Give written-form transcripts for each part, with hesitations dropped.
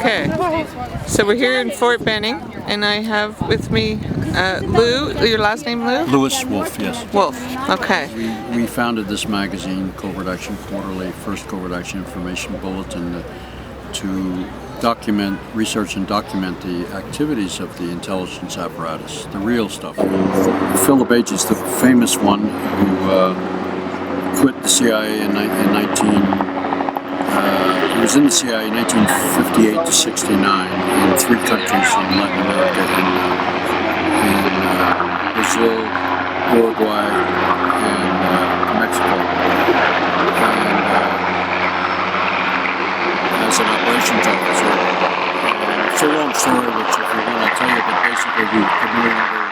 Okay, so we're here in Fort Benning, and I have with me Lou. Your last name, Lou? Louis Wolf, yes. Wolf. Okay. We founded this magazine, Covert Action Quarterly, first Covert Action Information Bulletin, to document, research and document the activities of the intelligence apparatus, the real stuff. Philip H. is the famous one who quit the CIA in 19... he was in the CIA in 1958 to 69 in 3 countries in Latin America, in Brazil, Uruguay, and Mexico. And as an operations officer, it's a long story, which if you're going to tell you, but basically he could no longer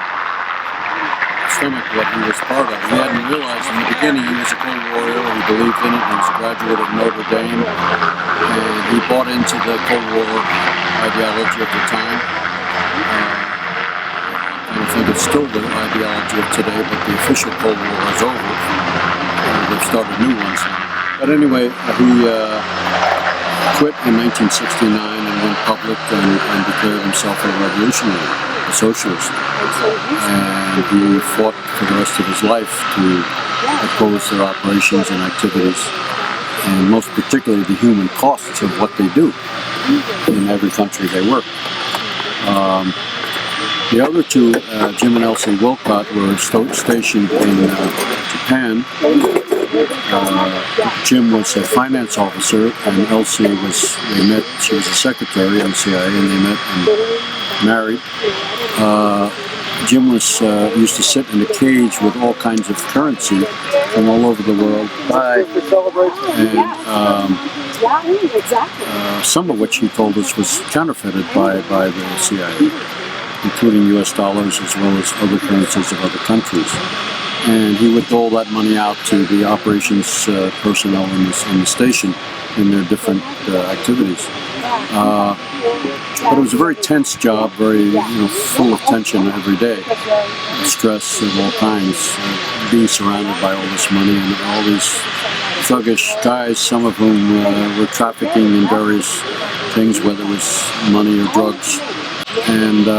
stomach what he was part of. He hadn't realized in the beginning he was a Cold Warrior. He believed in it. He was a graduate of Notre Dame. And he bought into the Cold War ideology of the time. I don't think it's still the ideology of today, but the official Cold War is over. They've started new ones now. But anyway, he quit in 1969 and went public and declared himself a revolutionary, a socialist. And he fought for the rest of his life to oppose their operations and activities, and most particularly the human costs of what they do in every country they work. The other two, Jim and Elsie Wilcott, were stationed in Japan. Jim was a finance officer, and Elsie they met, she was a secretary in the CIA, and they met and married. Jim used to sit in a cage with all kinds of currency from all over the world. And some of which he told us was counterfeited by the CIA, including US dollars as well as other currencies of other countries. And he would dole that money out to the operations personnel in the station in their different activities. But it was a very tense job, very full of tension every day, stress of all kinds, being surrounded by all this money and all these thuggish guys, some of whom were trafficking in various things, whether it was money or drugs. And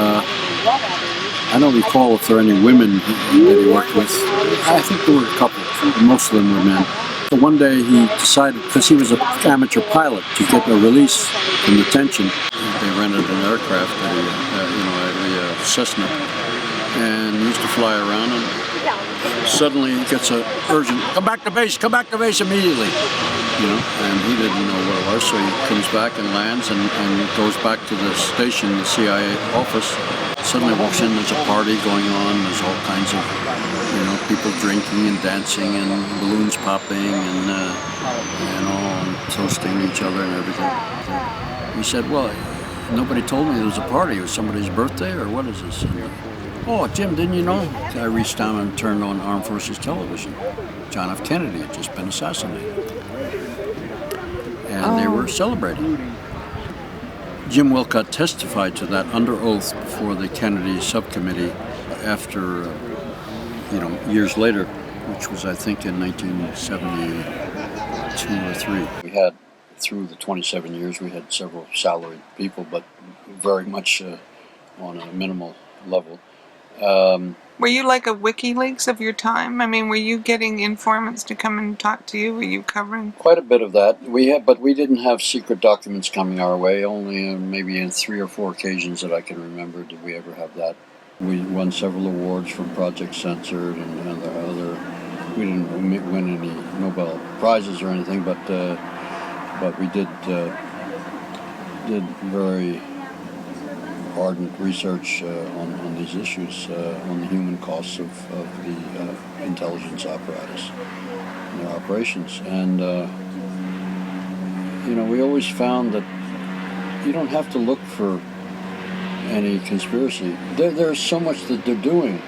I don't recall if there are any women that he worked with. I think there were a couple, but most of them were men. So one day he decided, because he was an amateur pilot, to get a release from the tension. They rented an aircraft, a Cessna, and he used to fly around, and suddenly he gets an urgent, come back to base immediately. And he didn't know what it was, so he comes back and lands and goes back to the station, the CIA office. Suddenly walks in, there's a party going on, there's all kinds of people drinking and dancing and balloons popping and toasting each other and everything. He said, well, nobody told me there was a party. It was somebody's birthday, or what is this? And, oh, Jim, didn't you know? I reached down and turned on Armed Forces Television. John F. Kennedy had just been assassinated. And they were celebrating. Jim Wilcott testified to that under oath before the Kennedy subcommittee after, years later, which was, I think, in 1972 or 3. We had, through the 27 years, we had several salaried people, but very much on a minimal level. Were you like a WikiLeaks of your time? I mean, were you getting informants to come and talk to you? Were you covering? Quite a bit of that. But we didn't have secret documents coming our way. Only maybe in 3 or 4 occasions that I can remember did we ever have that. We won several awards from Project Censored and other. We didn't win any Nobel Prizes or anything, but we did very ardent research on these issues, on the human costs of the intelligence apparatus and their operations. And we always found that you don't have to look for any conspiracy. There's so much that they're doing.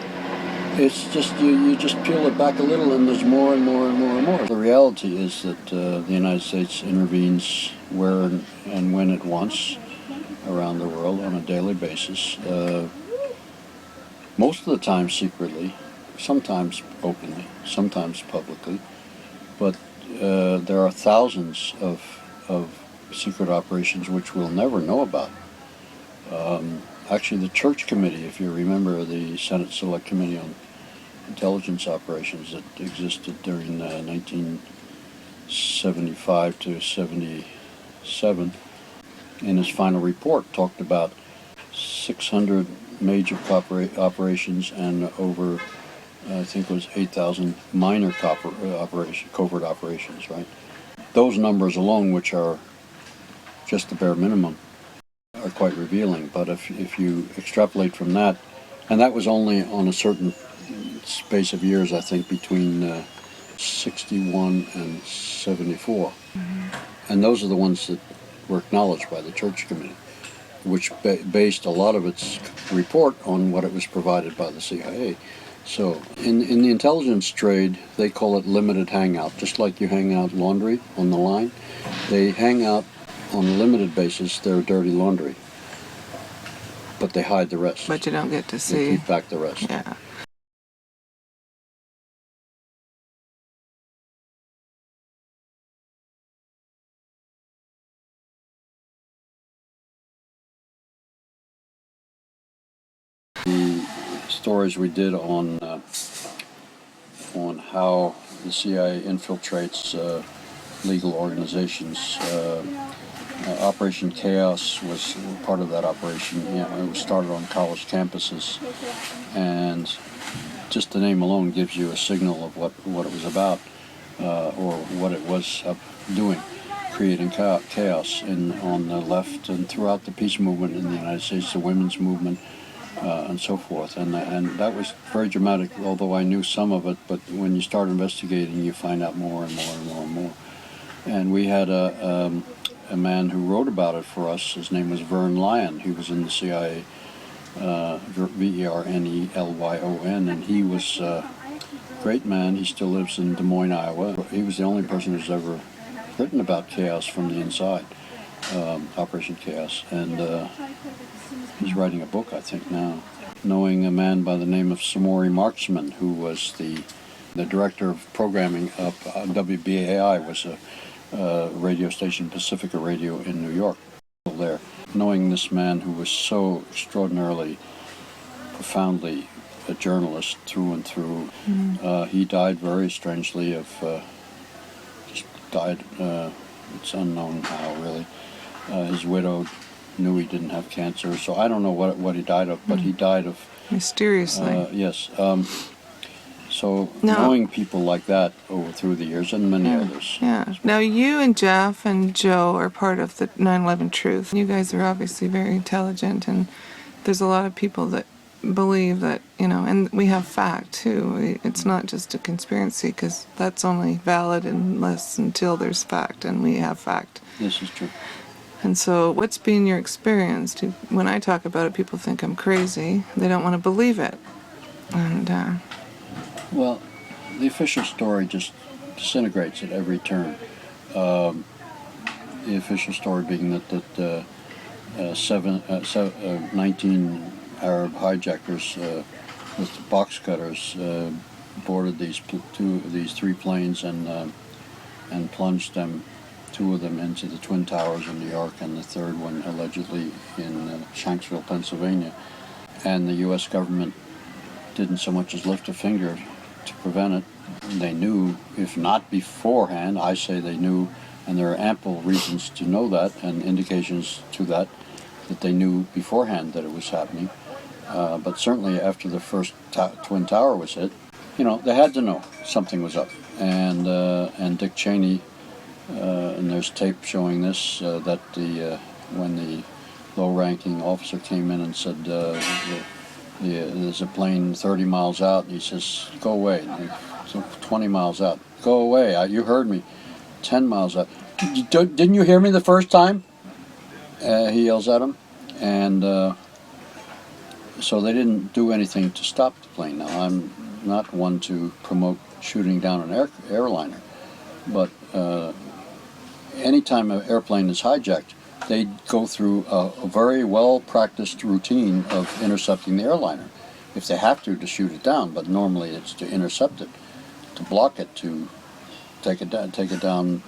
It's just you just peel it back a little, and there's more and more and more and more. The reality is that the United States intervenes where and when it wants around the world on a daily basis. Most of the time secretly, sometimes openly, sometimes publicly. But there are thousands of secret operations which we'll never know about. Actually, the Church Committee, if you remember, the Senate Select Committee on Intelligence Operations that existed during 1975 to 77, in his final report talked about 600 major operations and over, I think it was 8,000 minor covert operations, right? Those numbers alone, which are just the bare minimum, are quite revealing. But if you extrapolate from that, and that was only on a certain space of years, I think, between 61 and 74. And those are the ones that were acknowledged by the Church Committee, which based a lot of its report on what it was provided by the CIA. So in the intelligence trade, they call it limited hangout. Just like you hang out laundry on the line, they hang out on a limited basis their dirty laundry, but they hide the rest. But you don't get to see. They keep back the rest. Yeah. The stories we did on how the CIA infiltrates legal organizations. Operation Chaos was part of that operation. It was started on college campuses, and just the name alone gives you a signal of what it was about, or what it was doing, creating chaos on the left and throughout the peace movement in the United States, the women's movement, and so forth. And that was very dramatic, although I knew some of it, but when you start investigating, you find out more and more and more and more. And we had a man who wrote about it for us. His name was Vern Lyon. He was in the CIA, Vernelyon, and he was a great man. He still lives in Des Moines, Iowa. He was the only person who's ever written about chaos from the inside, Operation Chaos. And he's writing a book, I think, now. Knowing a man by the name of Samori Marksman, who was the director of programming of WBAI, was a radio station, Pacifica Radio in New York. There, knowing this man who was so extraordinarily, profoundly a journalist through and through, he died very strangely of, just died, it's unknown how really. His widow knew he didn't have cancer, so I don't know what he died of, but he died of... Mysteriously. Yes. So knowing people like that through the years, and many others. Yeah. Now you and Jeff and Joe are part of the 9/11 Truth. You guys are obviously very intelligent, and there's a lot of people that believe that, and we have fact too. It's not just a conspiracy, because that's only valid until there's fact, and we have fact. This is true. And so what's been your experience? When I talk about it, people think I'm crazy. They don't want to believe it. And well, the official story just disintegrates at every turn. The official story being that 19 Arab hijackers with box cutters boarded these three planes and plunged them, two of them into the Twin Towers in New York, and the third one allegedly in Shanksville, Pennsylvania. And the U.S. government didn't so much as lift a finger to prevent it. They knew, if not beforehand, I say they knew, and there are ample reasons to know that, and indications to that they knew beforehand that it was happening. But certainly after the first Twin Tower was hit, they had to know something was up. And Dick Cheney, and there's tape showing this, that when the low-ranking officer came in and said, there's a plane 30 miles out, and he says, go away. So 20 miles out, go away, you heard me. 10 miles out, didn't you hear me the first time? He yells at him. And so they didn't do anything to stop the plane. Now, I'm not one to promote shooting down an airliner, but anytime an airplane is hijacked, they go through a very well-practiced routine of intercepting the airliner. If they have to shoot it down, but normally it's to intercept it, to block it, to take it down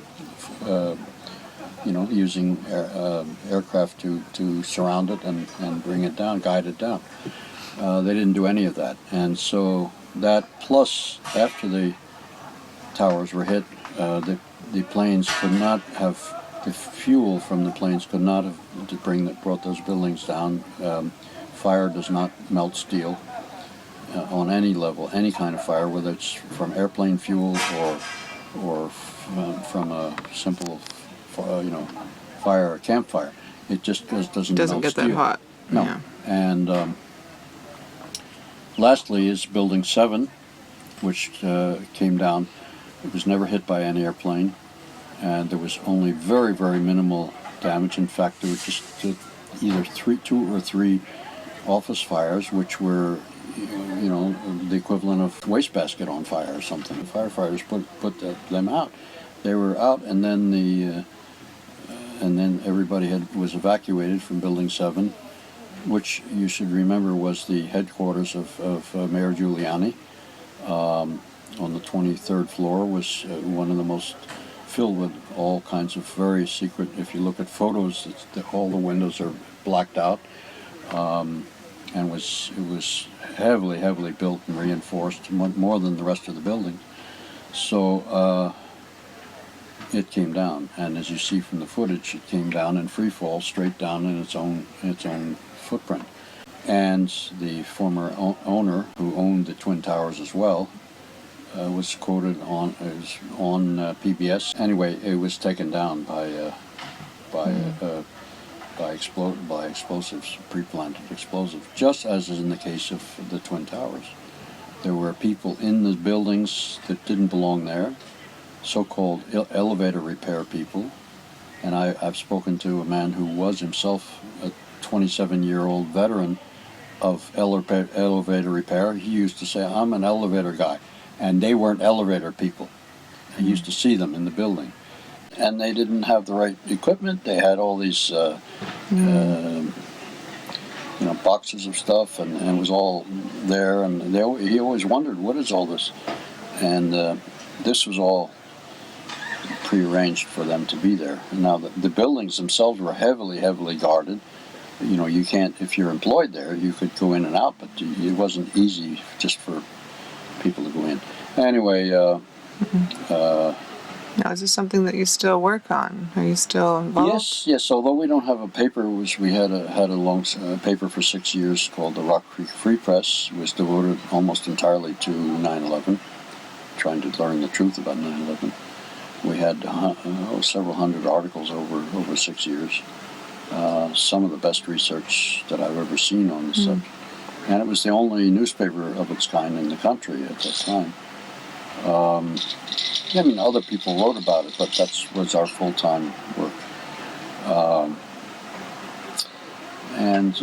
using aircraft to surround it and bring it down, guide it down. They didn't do any of that, and so that plus after the towers were hit, the planes could not have, the fuel from the planes could not have brought those buildings down. Fire does not melt steel on any level, any kind of fire, whether it's from airplane fuel or from a simple fire or campfire. It just doesn't Doesn't melt get steel. that hot. No. Yeah. And lastly is Building 7, which came down. It was never hit by any airplane, and there was only very, very minimal damage. In fact, there were just either 2 or 3 office fires, which were, the equivalent of wastebasket on fire or something. The firefighters put them out. They were out, and then everybody was evacuated from Building 7, which you should remember was the headquarters of Mayor Giuliani. On the 23rd floor was one of the most filled with all kinds of very secret. If you look at photos, all the windows are blacked out, and it was heavily built and reinforced, more than the rest of the building. So it came down, and as you see from the footage, it came down in free fall, straight down in its own footprint. And the former owner, who owned the Twin Towers as well, was quoted on PBS. Anyway, it was taken down by explosives, pre-planted explosives, just as is in the case of the Twin Towers. There were people in the buildings that didn't belong there, so-called elevator repair people, and I've spoken to a man who was himself a 27-year-old veteran of elevator repair. He used to say, "I'm an elevator guy," and they weren't elevator people. I used to see them in the building, and they didn't have the right equipment. They had all these boxes of stuff, and it was all there, and he always wondered, what is all this? And this was all prearranged for them to be there. Now, the buildings themselves were heavily guarded. You can't, if you're employed there, you could go in and out, but it wasn't easy just for people to go in. Anyway, Now, is this something that you still work on? Are you still involved? Yes. Although we don't have a paper, which we had a long paper for 6 years called the Rock Creek Free Press, was devoted almost entirely to 9/11, trying to learn the truth about 9/11. We had several hundred articles over 6 years. Some of the best research that I've ever seen on the subject, and it was the only newspaper of its kind in the country at that time. Other people wrote about it, but that was our full-time work. And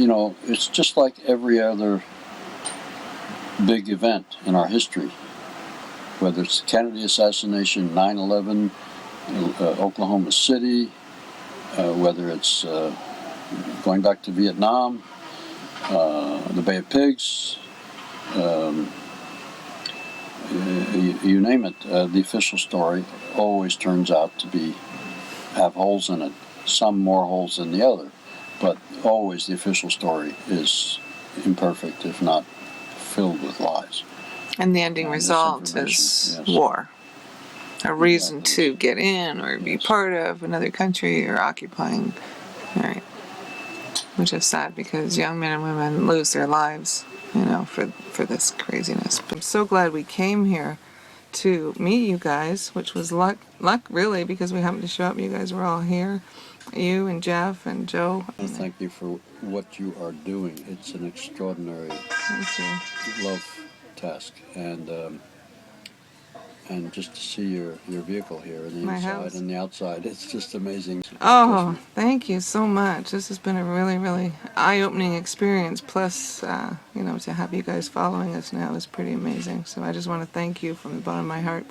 it's just like every other big event in our history, whether it's the Kennedy assassination, 9/11, Oklahoma City, whether it's going back to Vietnam, the Bay of Pigs, you name it, the official story always turns out to have holes in it, some more holes than the other, but always the official story is imperfect, if not filled with lies. And the ending result is yes. War. A reason to get in or be part of another country or occupying. All right. Which is sad because young men and women lose their lives, for this craziness. But I'm so glad we came here to meet you guys, which was luck really, because we happened to show up. You guys were all here. You and Jeff and Joe. Thank you for what you are doing. It's an extraordinary love task, and just to see your vehicle here, and the My inside house. and the outside, it's just amazing. Oh, thank you so much. This has been a really, really eye-opening experience. Plus, to have you guys following us now is pretty amazing. So I just want to thank you from the bottom of my heart.